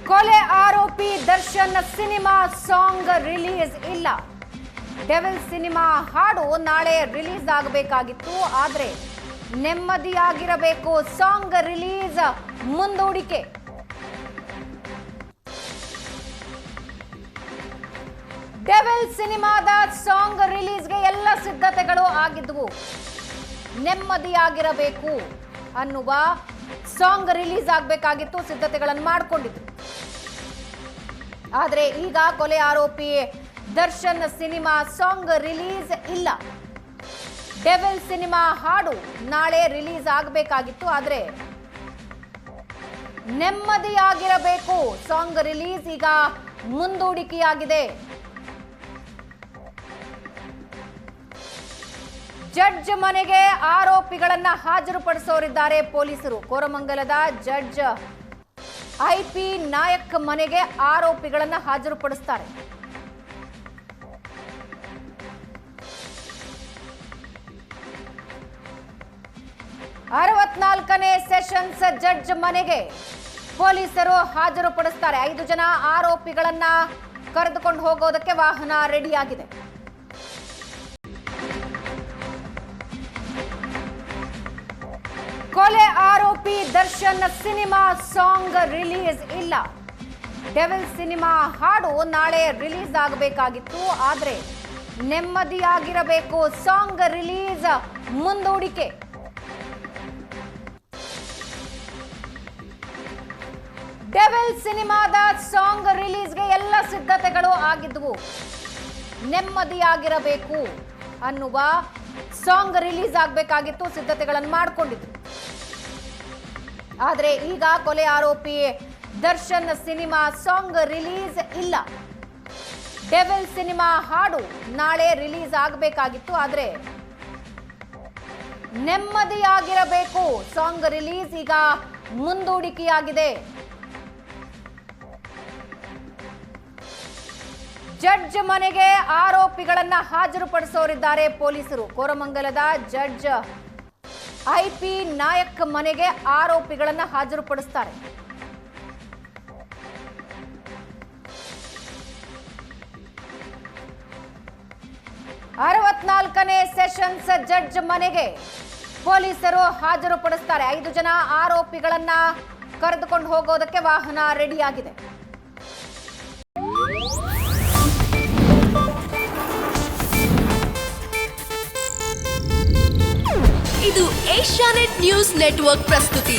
ಕೊಲೆ ಆರೋಪಿ Darshan cinema song release ಇಲ್ಲ. ಡೆವಿಲ್ ಸಿನಿಮಾ ಹಾಡು ನಾಳೆ ರಿಲೀಸ್ ಆಗಬೇಕಾಗಿತ್ತು, ಆದ್ರೆ ನೆಮ್ಮದಿಯಾಗಿರಬೇಕು, ಸಾಂಗ್ ರಿಲೀಸ್ ಮುಂದೂಡಿಕೆ. ಡೆವಿಲ್ ಸಿನಿಮಾದ ಸಾಂಗ್ ರಿಲೀಸ್ಗೆ ಎಲ್ಲ ಸಿದ್ಧತೆಗಳು ಆಗಿದ್ವು. ನೆಮ್ಮದಿಯಾಗಿರಬೇಕು ಅನ್ನುವ ಸಾಂಗ್ ರಿಲೀಸ್ ಆಗಬೇಕಾಗಿತ್ತು, ಸಿದ್ಧತೆಗಳನ್ನು ಮಾಡಿಕೊಂಡಿದ್ರು. ಆದ್ರೆ ಈಗ ಕೊಲೆ ಆರೋಪಿ ದರ್ಶನ್ ಸಿನಿಮಾ ಸಾಂಗ್ ರಿಲೀಸ್ ಇಲ್ಲ. ಡೆವಿಲ್ ಸಿನಿಮಾ ಹಾಡು ನಾಳೆ ರಿಲೀಸ್ ಆಗಬೇಕಾಗಿತ್ತು, ಆದ್ರೆ ನೆಮ್ಮದಿಯಾಗಿರಬೇಕು, ಸಾಂಗ್ ರಿಲೀಸ್ ಈಗ ಮುಂದೂಡಿಕೆಯಾಗಿದೆ. ಜಡ್ಜ್ ಮನೆಗೆ ಆರೋಪಿಗಳನ್ನ ಹಾಜರುಪಡಿಸೋರಿದ್ದಾರೆ ಪೊಲೀಸರು. ಕೋರಮಂಗಲದ ಜಡ್ಜ್ ಐಪಿ ನಾಯಕ್ ಮನೆಗೆ ಆರೋಪಿಗಳನ್ನ ಹಾಜರುಪಡಿಸ್ತಾರೆ. ನೇ ಸೆಷನ್ಸ್ ಜಡ್ಜ್ ಮನೆಗೆ ಪೊಲೀಸರು ಹಾಜರುಪಡಿಸ್ತಾರೆ. 5 ಜನ ಆರೋಪಿಗಳನ್ನ ಕರೆದುಕೊಂಡು ಹೋಗೋದಕ್ಕೆ ವಾಹನ ರೆಡಿಯಾಗಿದೆ. ಕೊಲೆ ಆರೋಪಿ ದರ್ಶನ್ ಸಿನಿಮಾ ಸಾಂಗ್ ರಿಲೀಸ್ ಇಲ್ಲ. ಡೆವಿಲ್ ಸಿನಿಮಾ ಹಾಡು ನಾಳೆ ರಿಲೀಸ್ ಆಗಬೇಕಾಗಿತ್ತು, ಆದ್ರೆ ನೆಮ್ಮದಿಯಾಗಿರಬೇಕು, ಸಾಂಗ್ ರಿಲೀಸ್ ಮುಂದೂಡಿಕೆ. ಡೆವಿಲ್ ಸಿನಿಮಾದ ಸಾಂಗ್ ರಿಲೀಸ್ಗೆ ಎಲ್ಲ ಸಿದ್ಧತೆಗಳು ಆಗಿದ್ವು. ನೆಮ್ಮದಿಯಾಗಿರಬೇಕು ಅನ್ನುವ ಸಾಂಗ್ ರಿಲೀಸ್ ಆಗಬೇಕಾಗಿತ್ತು, ಸಿದ್ಧತೆಗಳನ್ನು ಮಾಡಿಕೊಂಡಿದ್ರು. ಆದ್ರೆ ಈಗ ಕೊಲೆ ಆರೋಪಿ ದರ್ಶನ್ ಸಿನಿಮಾ ಸಾಂಗ್ ರಿಲೀಸ್ ಇಲ್ಲ. ಡೆವಿಲ್ ಸಿನಿಮಾ ಹಾಡು ನಾಳೆ ರಿಲೀಸ್ ಆಗಬೇಕಾಗಿತ್ತು, ಆದ್ರೆ ನೆಮ್ಮದಿಯಾಗಿರಬೇಕು, ಸಾಂಗ್ ರಿಲೀಸ್ ಈಗ ಮುಂದೂಡಿಕೆಯಾಗಿದೆ. ಜಡ್ಜ್ ಮನೆಗೆ ಆರೋಪಿಗಳನ್ನ ಹಾಜರುಪಡಿಸೋರಿದ್ದಾರೆ ಪೊಲೀಸರು. ಕೋರಮಂಗಲದ ಜಡ್ಜ್ ಐಪಿ ನಾಯಕ್ ಮನೆಗೆ ಆರೋಪಿಗಳನ್ನ ಹಾಜರುಪಡಿಸ್ತಾರೆ. ನೇ ಸೆಷನ್ಸ್ ಜಡ್ಜ್ ಮನೆಗೆ ಪೊಲೀಸರು ಹಾಜರುಪಡಿಸ್ತಾರೆ. 5 ಜನ ಆರೋಪಿಗಳನ್ನ ಕರೆದುಕೊಂಡು ಹೋಗೋದಕ್ಕೆ ವಾಹನ ರೆಡಿಯಾಗಿದೆ. ಇದು ಏಷ್ಯಾನೆಟ್ ನ್ಯೂಸ್ ನೆಟ್ವರ್ಕ್ ಪ್ರಸ್ತುತಿ.